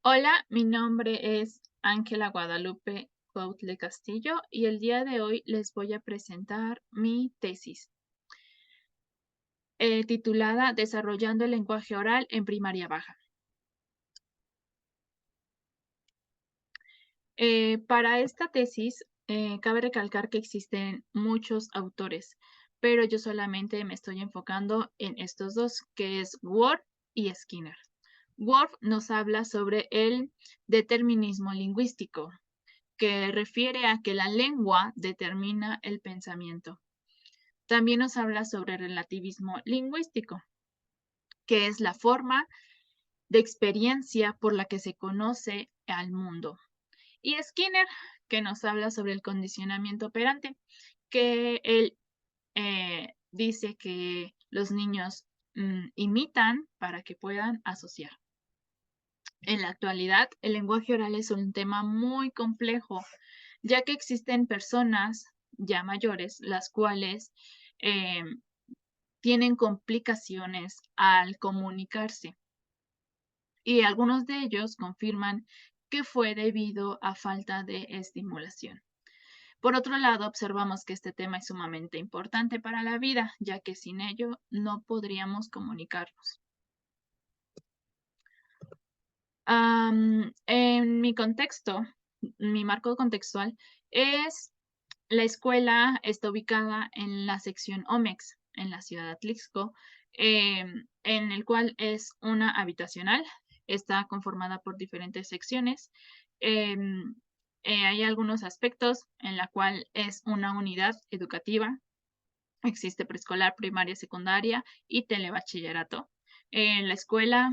Hola, mi nombre es Ángela Guadalupe Cuautle Castillo y el día de hoy les voy a presentar mi tesis, titulada Desarrollando el lenguaje oral en primaria baja. Para esta tesis, cabe recalcar que existen muchos autores, pero yo solamente me estoy enfocando en estos dos, que es Worf y Skinner. Worf nos habla sobre el determinismo lingüístico, que refiere a que la lengua determina el pensamiento. También nos habla sobre relativismo lingüístico, que es la forma de experiencia por la que se conoce al mundo. Y Skinner, que nos habla sobre el condicionamiento operante, que él dice que los niños imitan para que puedan asociar. En la actualidad, el lenguaje oral es un tema muy complejo, ya que existen personas ya mayores, las cuales eh, tienen complicaciones al comunicarse. Y algunos de ellos confirman que fue debido a falta de estimulación. Por otro lado, observamos que este tema es sumamente importante para la vida, ya que sin ello no podríamos comunicarnos. En mi contexto, mi marco contextual es la escuela está ubicada en la sección Omex, en la ciudad de Atlixco, en el cual es una habitacional. Está conformada por diferentes secciones. Em, hay algunos aspectos en la cual es una unidad educativa. Existe preescolar, primaria, secundaria y telebachillerato. La escuela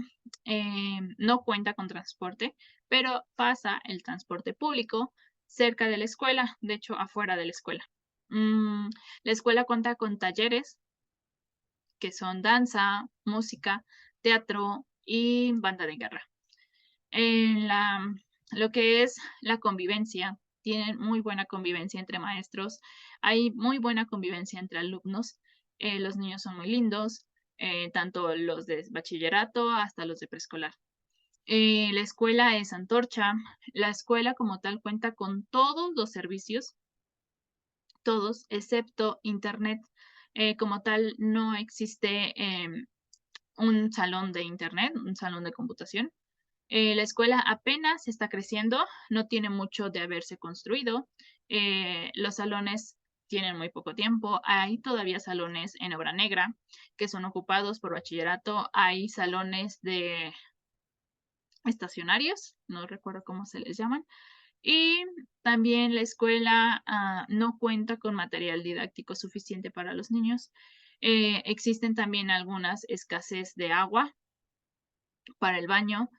no cuenta con transporte, pero pasa el transporte público cerca de la escuela, de hecho, afuera de la escuela. La escuela cuenta con talleres que son danza, música, teatro y banda de guerra. En lo que es la convivencia, tienen muy buena convivencia entre maestros, hay muy buena convivencia entre alumnos, los niños son muy lindos, tanto los de bachillerato hasta los de preescolar. La escuela es antorcha, la escuela como tal cuenta con todos los servicios, todos, excepto internet. Como tal, no existe un salón de internet, un salón de computación. La escuela apenas está creciendo, no tiene mucho de haberse construido. Los salones tienen muy poco tiempo. Hay todavía salones en obra negra que son ocupados por bachillerato. Hay salones de estacionarios, no recuerdo cómo se les llaman. Y también la escuela no cuenta con material didáctico suficiente para los niños. Existen también algunas escasez de agua para el baño.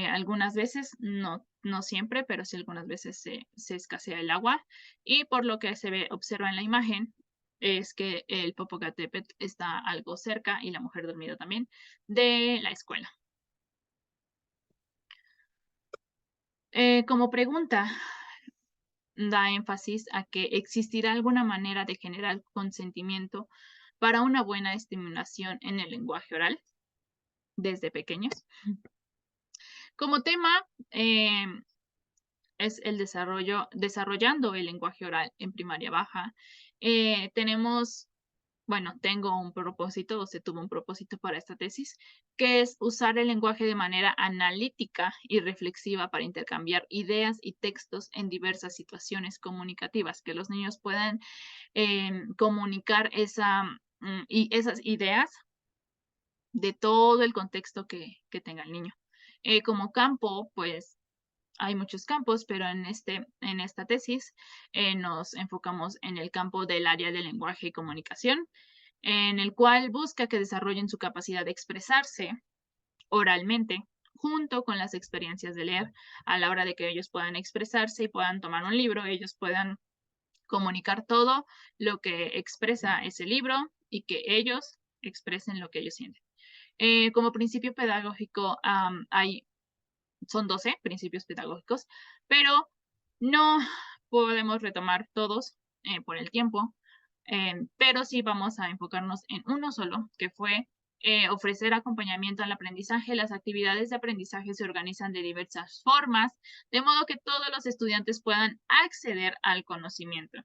Algunas veces, no siempre, pero sí algunas veces se escasea el agua. Y por lo que observa en la imagen, es que el Popocatépetl está algo cerca y la mujer dormida también de la escuela. Como pregunta, da énfasis a que existirá alguna manera de generar consentimiento para una buena estimulación en el lenguaje oral desde pequeños. Como tema, eh, es el desarrollando el lenguaje oral en primaria baja. Tenemos, bueno, tengo un propósito, o se tuvo un propósito para esta tesis, que es usar el lenguaje de manera analítica y reflexiva para intercambiar ideas y textos en diversas situaciones comunicativas, que los niños puedan comunicar y esas ideas de todo el contexto que tenga el niño. Como campo, pues hay muchos campos, pero en esta tesis nos enfocamos en el campo del área de lenguaje y comunicación, en el cual busca que desarrollen su capacidad de expresarse oralmente junto con las experiencias de leer, a la hora de que ellos puedan expresarse y puedan tomar un libro, ellos puedan comunicar todo lo que expresa ese libro y que ellos expresen lo que ellos sienten. Como principio pedagógico, son 12 principios pedagógicos, pero no podemos retomar todos por el tiempo, pero sí vamos a enfocarnos en uno solo, que fue ofrecer acompañamiento al aprendizaje. Las actividades de aprendizaje se organizan de diversas formas, de modo que todos los estudiantes puedan acceder al conocimiento.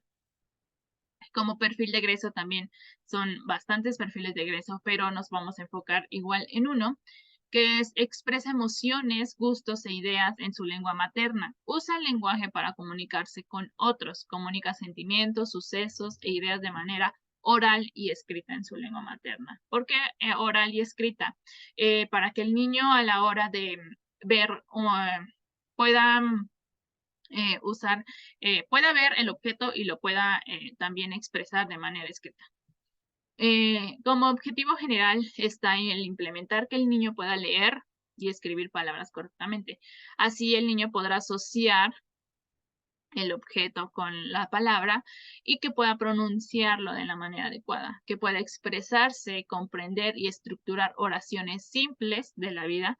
Como perfil de egreso también son bastantes perfiles de egreso, pero nos vamos a enfocar igual en uno, que es expresa emociones, gustos e ideas en su lengua materna. Usa el lenguaje para comunicarse con otros, comunica sentimientos, sucesos e ideas de manera oral y escrita en su lengua materna. ¿Por qué oral y escrita? Para que el niño a la hora de ver pueda pueda ver el objeto y lo pueda también expresar de manera escrita. Como objetivo general está en el implementar que el niño pueda leer y escribir palabras correctamente. Así el niño podrá asociar el objeto con la palabra y que pueda pronunciarlo de la manera adecuada, que pueda expresarse, comprender y estructurar oraciones simples de la vida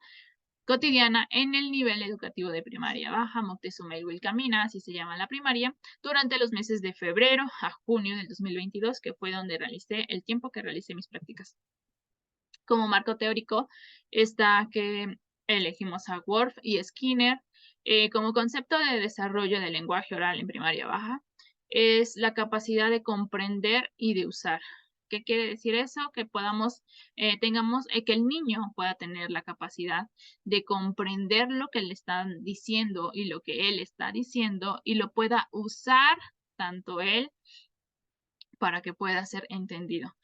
cotidiana en el nivel educativo de primaria baja, Moctezuma y Wilcamina, así se llama la primaria, durante los meses de febrero a junio del 2022, que fue donde realicé el tiempo que realicé mis prácticas. Como marco teórico está que elegimos a Worf y Skinner. Como concepto de desarrollo del lenguaje oral en primaria baja, es la capacidad de comprender y de usar. ¿Qué quiere decir eso? Que que el niño pueda tener la capacidad de comprender lo que le están diciendo y lo que él está diciendo y lo pueda usar tanto él para que pueda ser entendido.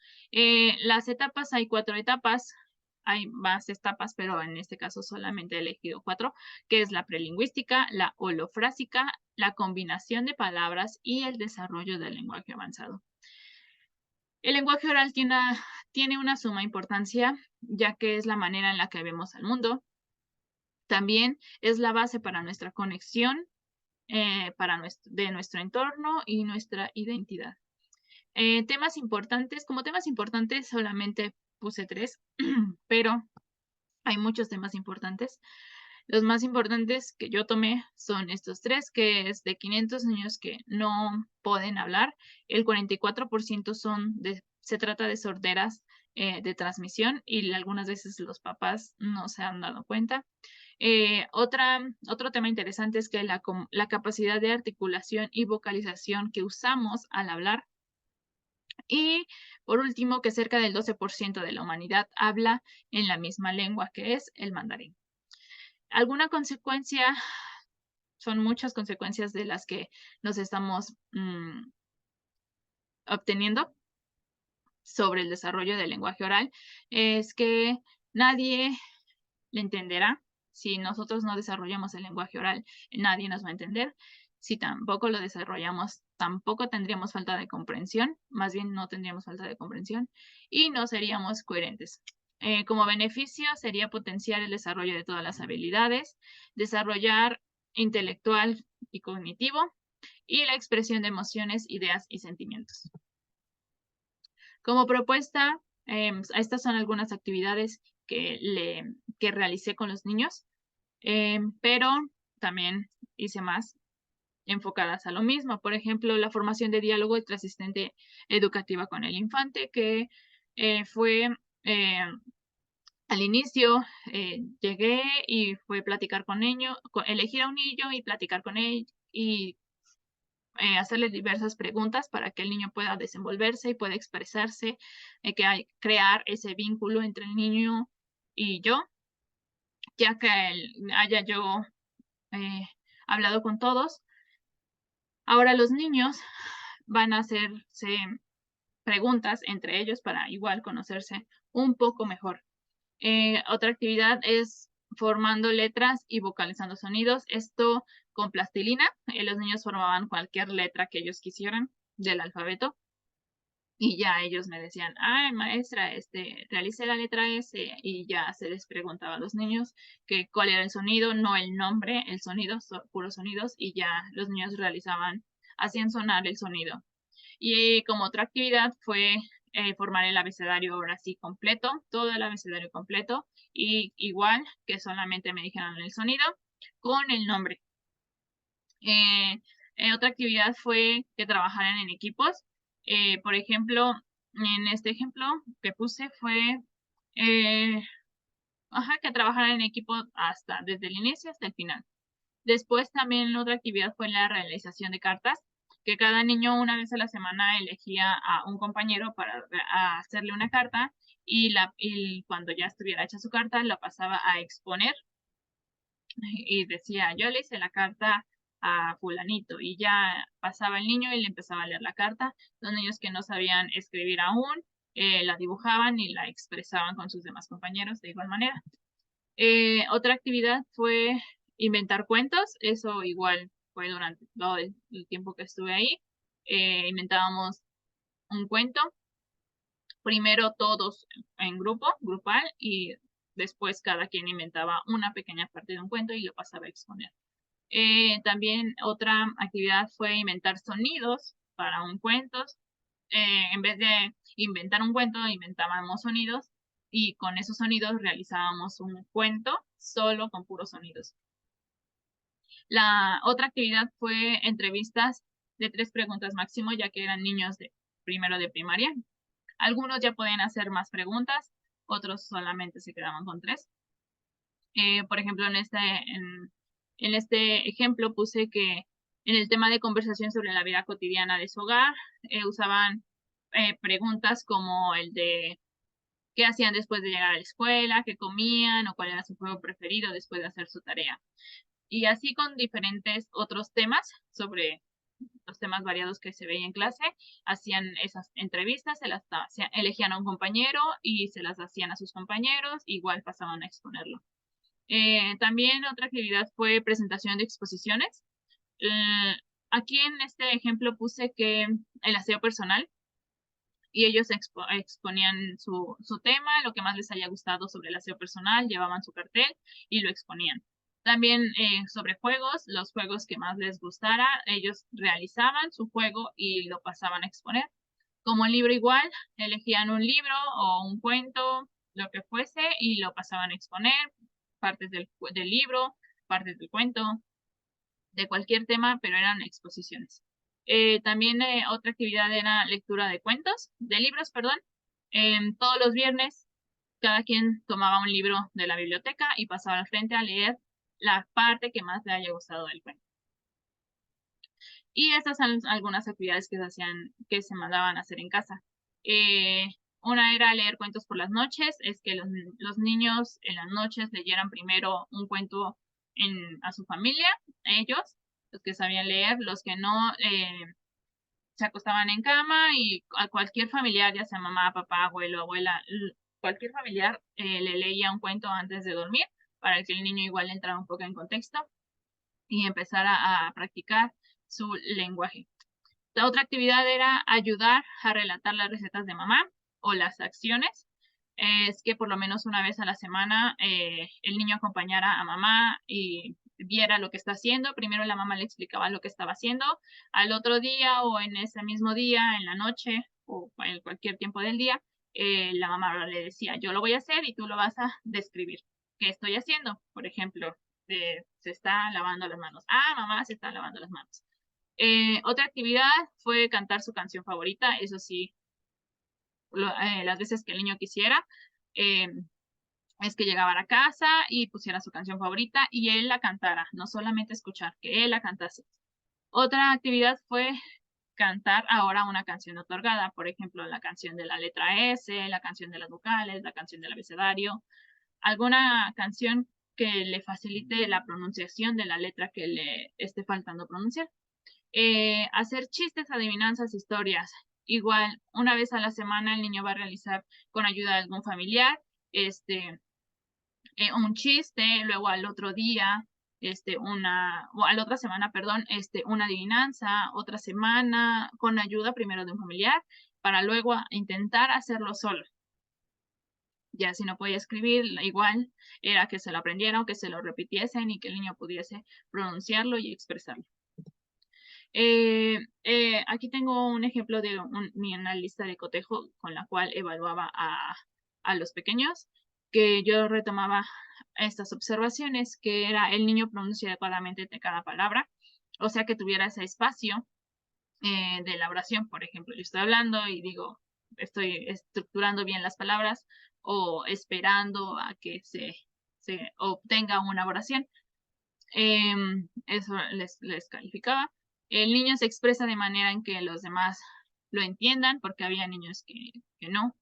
Las etapas, hay 4 etapas, hay más etapas, pero en este caso solamente he elegido 4, que es la prelingüística, la holofrásica, la combinación de palabras y el desarrollo del lenguaje avanzado. El lenguaje oral tiene una suma importancia, ya que es la manera en la que vemos al mundo. También es la base para nuestra conexión, de nuestro entorno y nuestra identidad. Como temas importantes solamente puse 3, pero hay muchos temas importantes. Los más importantes que yo tomé son estos 3, que es de 500 niños que no pueden hablar, el 44% se trata de sorderas de transmisión y algunas veces los papás no se han dado cuenta. Otro tema interesante es que la capacidad de articulación y vocalización que usamos al hablar. Y por último, que cerca del 12% de la humanidad habla en la misma lengua que es el mandarín. ¿Alguna consecuencia? Son muchas consecuencias de las que nos estamos obteniendo sobre el desarrollo del lenguaje oral. Es que nadie le entenderá. Si nosotros no desarrollamos el lenguaje oral, nadie nos va a entender. Si tampoco lo desarrollamos, tampoco tendríamos falta de comprensión, más bien no tendríamos falta de comprensión y no seríamos coherentes. Como beneficio sería potenciar el desarrollo de todas las habilidades, desarrollar intelectual y cognitivo y la expresión de emociones, ideas y sentimientos. Como propuesta, estas son algunas actividades que realicé con los niños, pero también hice más enfocadas a lo mismo. Por ejemplo, la formación de diálogo entre asistente educativa con el infante, que fue al inicio, llegué y fue platicar con ellos, elegir a un niño y platicar con él y hacerle diversas preguntas para que el niño pueda desenvolverse y pueda expresarse, crear ese vínculo entre el niño y yo, ya que haya yo hablado con todos. Ahora los niños van a hacerse preguntas entre ellos para igual conocerse un poco mejor. Otra actividad es formando letras y vocalizando sonidos. Esto con plastilina. Los niños formaban cualquier letra que ellos quisieran del alfabeto. Y ya ellos me decían, ay, maestra, realicé la letra S y ya se les preguntaba a los niños que cuál era el sonido, no el nombre, el sonido, puros sonidos, y ya los niños hacían sonar el sonido. Y como otra actividad fue formar el abecedario ahora sí completo, todo el abecedario completo, y igual que solamente me dijeran el sonido con el nombre. Otra actividad fue que trabajaran en equipos. Por ejemplo, en este ejemplo que puse fue Eh, que trabajaran en equipo desde el inicio hasta el final. Después también otra actividad fue la realización de cartas, que cada niño una vez a la semana elegía a un compañero para hacerle una carta y cuando ya estuviera hecha su carta la pasaba a exponer y decía, yo le hice la carta a fulanito y ya pasaba el niño y le empezaba a leer la carta. Los niños que no sabían escribir aún la dibujaban y la expresaban con sus demás compañeros de igual manera. Otra actividad fue inventar cuentos, eso igual fue durante todo el tiempo que estuve ahí. Inventábamos un cuento, primero todos en grupo, grupal, y después cada quien inventaba una pequeña parte de un cuento y lo pasaba a exponer. También otra actividad fue inventar sonidos para un cuento. En vez de inventar un cuento, inventábamos sonidos y con esos sonidos realizábamos un cuento solo con puros sonidos. La otra actividad fue entrevistas de 3 preguntas máximo, ya que eran niños de primero de primaria. Algunos ya podían hacer más preguntas, otros solamente se quedaban con 3. Por ejemplo, en este ejemplo puse que en el tema de conversación sobre la vida cotidiana de su hogar, usaban preguntas como el de qué hacían después de llegar a la escuela, qué comían o cuál era su juego preferido después de hacer su tarea. Y así con diferentes otros temas sobre los temas variados que se veía en clase, hacían esas entrevistas, elegían a un compañero y se las hacían a sus compañeros, igual pasaban a exponerlo. También otra actividad fue presentación de exposiciones. Aquí en este ejemplo puse que el aseo personal y ellos exponían su tema, lo que más les haya gustado sobre el aseo personal, llevaban su cartel y lo exponían. También sobre juegos, los juegos que más les gustara, ellos realizaban su juego y lo pasaban a exponer. Como libro igual, elegían un libro o un cuento, lo que fuese, y lo pasaban a exponer, partes del libro, partes del cuento, de cualquier tema, pero eran exposiciones. También otra actividad era lectura de cuentos, de libros, perdón. Todos los viernes cada quien tomaba un libro de la biblioteca y pasaba al frente a leer la parte que más le haya gustado del cuento. Y estas son algunas actividades que se hacían, que se mandaban a hacer en casa. Eh, una era leer cuentos por las noches, es que los niños en las noches leyeran primero un cuento a su familia, a ellos, los que sabían leer, los que no se acostaban en cama y a cualquier familiar, ya sea mamá, papá, abuelo, abuela, cualquier familiar le leía un cuento antes de dormir para que el niño igual entrara un poco en contexto y empezara a practicar su lenguaje. La otra actividad era ayudar a relatar las recetas de mamá o las acciones. Es que por lo menos una vez a la semana el niño acompañara a mamá y viera lo que está haciendo. Primero la mamá le explicaba lo que estaba haciendo. Al otro día o en ese mismo día, en la noche o en cualquier tiempo del día, la mamá le decía, yo lo voy a hacer y tú lo vas a describir. ¿Qué estoy haciendo? Por ejemplo, se está lavando las manos. Ah, mamá se está lavando las manos. Otra actividad fue cantar su canción favorita, eso sí, las veces que el niño quisiera, eh, es que llegaba a la casa y pusiera su canción favorita y él la cantara, no solamente escuchar, que él la cantase. Otra actividad fue cantar ahora una canción otorgada, por ejemplo, la canción de la letra S, la canción de las vocales, la canción del abecedario, alguna canción que le facilite la pronunciación de la letra que le esté faltando pronunciar. Hacer chistes, adivinanzas, historias. Igual, una vez a la semana el niño va a realizar con ayuda de algún familiar, un chiste, luego al otro día, o a la otra semana, perdón, una adivinanza, otra semana, con ayuda primero de un familiar, para luego intentar hacerlo solo. Ya si no podía escribir, igual era que se lo aprendieran o que se lo repitiesen y que el niño pudiese pronunciarlo y expresarlo. Aquí tengo un ejemplo de una lista de cotejo con la cual evaluaba a los pequeños, que yo retomaba estas observaciones, que era el niño pronuncia adecuadamente de cada palabra, o sea que tuviera ese espacio de la oración, por ejemplo, yo estoy hablando y digo, estoy estructurando bien las palabras, o esperando a que se obtenga una oración. Eso les calificaba. El niño se expresa de manera en que los demás lo entiendan, porque había niños que no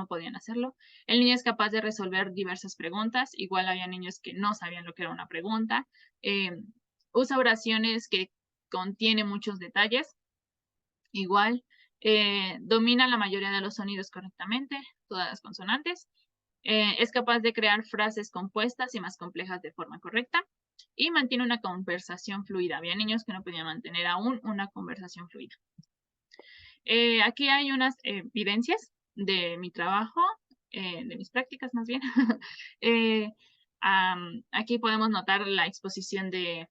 podían hacerlo. El niño es capaz de resolver diversas preguntas, igual había niños que no sabían lo que era una pregunta. Usa oraciones que contienen muchos detalles, igual. Domina la mayoría de los sonidos correctamente, todas las consonantes. Es capaz de crear frases compuestas y más complejas de forma correcta y mantiene una conversación fluida. Había niños que no podían mantener aún una conversación fluida. Aquí hay unas evidencias de mi trabajo, de mis prácticas más bien. Aquí podemos notar la exposición de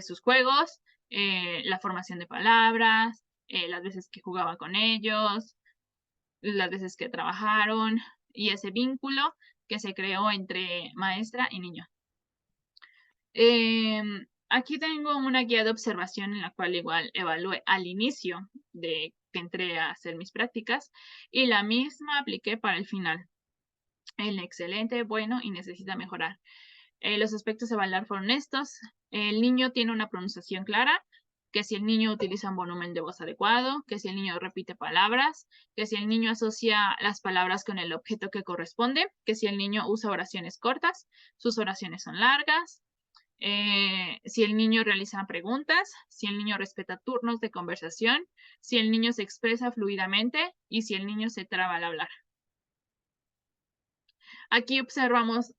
sus juegos, la formación de palabras, las veces que jugaba con ellos, las veces que trabajaron y ese vínculo que se creó entre maestra y niño. Aquí tengo una guía de observación en la cual igual evalué al inicio de que entré a hacer mis prácticas y la misma apliqué para el final. El excelente, bueno y necesita mejorar. Los aspectos a evaluar fueron estos. El niño tiene una pronunciación clara, que si el niño utiliza un volumen de voz adecuado, que si el niño repite palabras, que si el niño asocia las palabras con el objeto que corresponde, que si el niño usa oraciones cortas, sus oraciones son largas, si el niño realiza preguntas, si el niño respeta turnos de conversación, si el niño se expresa fluidamente y si el niño se traba al hablar. Aquí observamos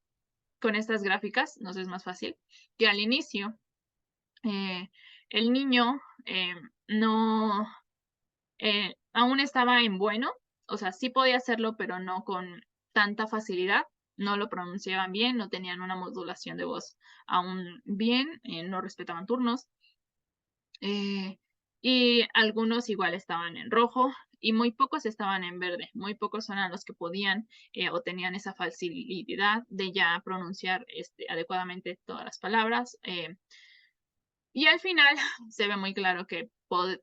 con estas gráficas, nos es más fácil, que al inicio el niño no, aún estaba en bueno, o sea, sí podía hacerlo, pero no con tanta facilidad, no lo pronunciaban bien, no tenían una modulación de voz aún bien, no respetaban turnos, y algunos igual estaban en rojo y muy pocos estaban en verde, muy pocos eran los que podían o tenían esa facilidad de ya pronunciar adecuadamente todas las palabras. Y al final se ve muy claro que pude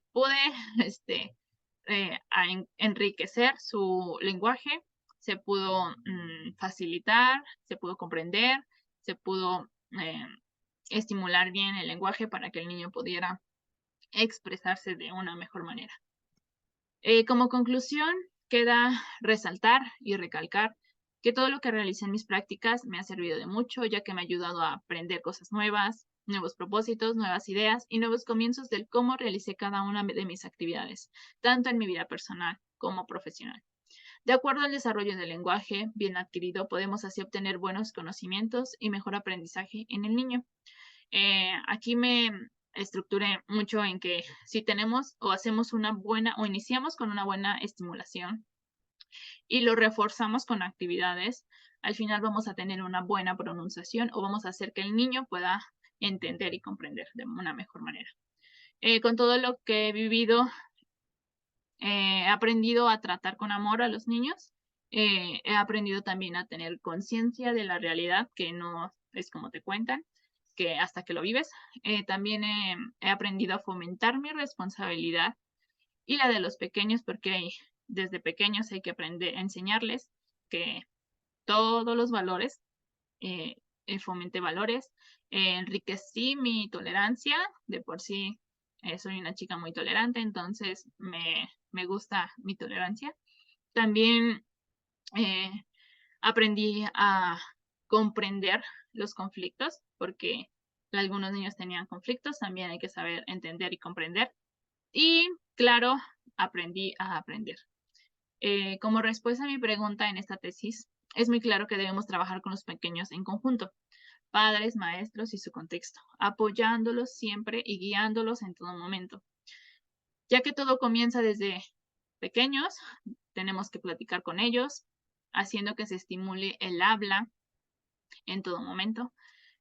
enriquecer su lenguaje, se pudo facilitar, se pudo comprender, se pudo estimular bien el lenguaje para que el niño pudiera expresarse de una mejor manera. Como conclusión, queda resaltar y recalcar que todo lo que realicé en mis prácticas me ha servido de mucho, ya que me ha ayudado a aprender cosas nuevas, nuevos propósitos, nuevas ideas y nuevos comienzos del cómo realicé cada una de mis actividades, tanto en mi vida personal como profesional. De acuerdo al desarrollo del lenguaje bien adquirido, podemos así obtener buenos conocimientos y mejor aprendizaje en el niño. Aquí me estructuré mucho en que si tenemos o hacemos una buena o iniciamos con una buena estimulación y lo reforzamos con actividades, al final vamos a tener una buena pronunciación o vamos a hacer que el niño pueda entender y comprender de una mejor manera. Con todo lo que he vivido, he aprendido a tratar con amor a los niños. He aprendido también a tener conciencia de la realidad, que no es como te cuentan, que hasta que lo vives. También he aprendido a fomentar mi responsabilidad y la de los pequeños, porque desde pequeños hay que aprender a enseñarles que todos los valores, fomenté valores, enriquecí mi tolerancia, de por sí soy una chica muy tolerante, entonces me gusta mi tolerancia. También aprendí a comprender los conflictos, porque algunos niños tenían conflictos, también hay que saber entender y comprender. Y claro, aprendí a aprender. Como respuesta a mi pregunta en esta tesis, es muy claro que debemos trabajar con los pequeños en conjunto, padres, maestros y su contexto, apoyándolos siempre y guiándolos en todo momento. Ya que todo comienza desde pequeños, tenemos que platicar con ellos, haciendo que se estimule el habla en todo momento,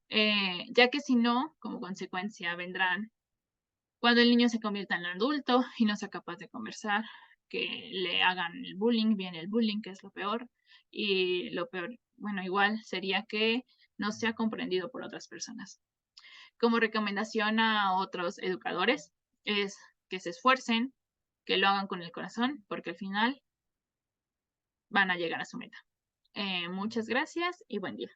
ya que si no, como consecuencia vendrán cuando el niño se convierta en adulto y no sea capaz de conversar, que le hagan el bullying, viene el bullying, que es lo peor, y lo peor, bueno, igual sería que no sea comprendido por otras personas. Como recomendación a otros educadores es que se esfuercen, que lo hagan con el corazón, porque al final van a llegar a su meta. Muchas gracias y buen día.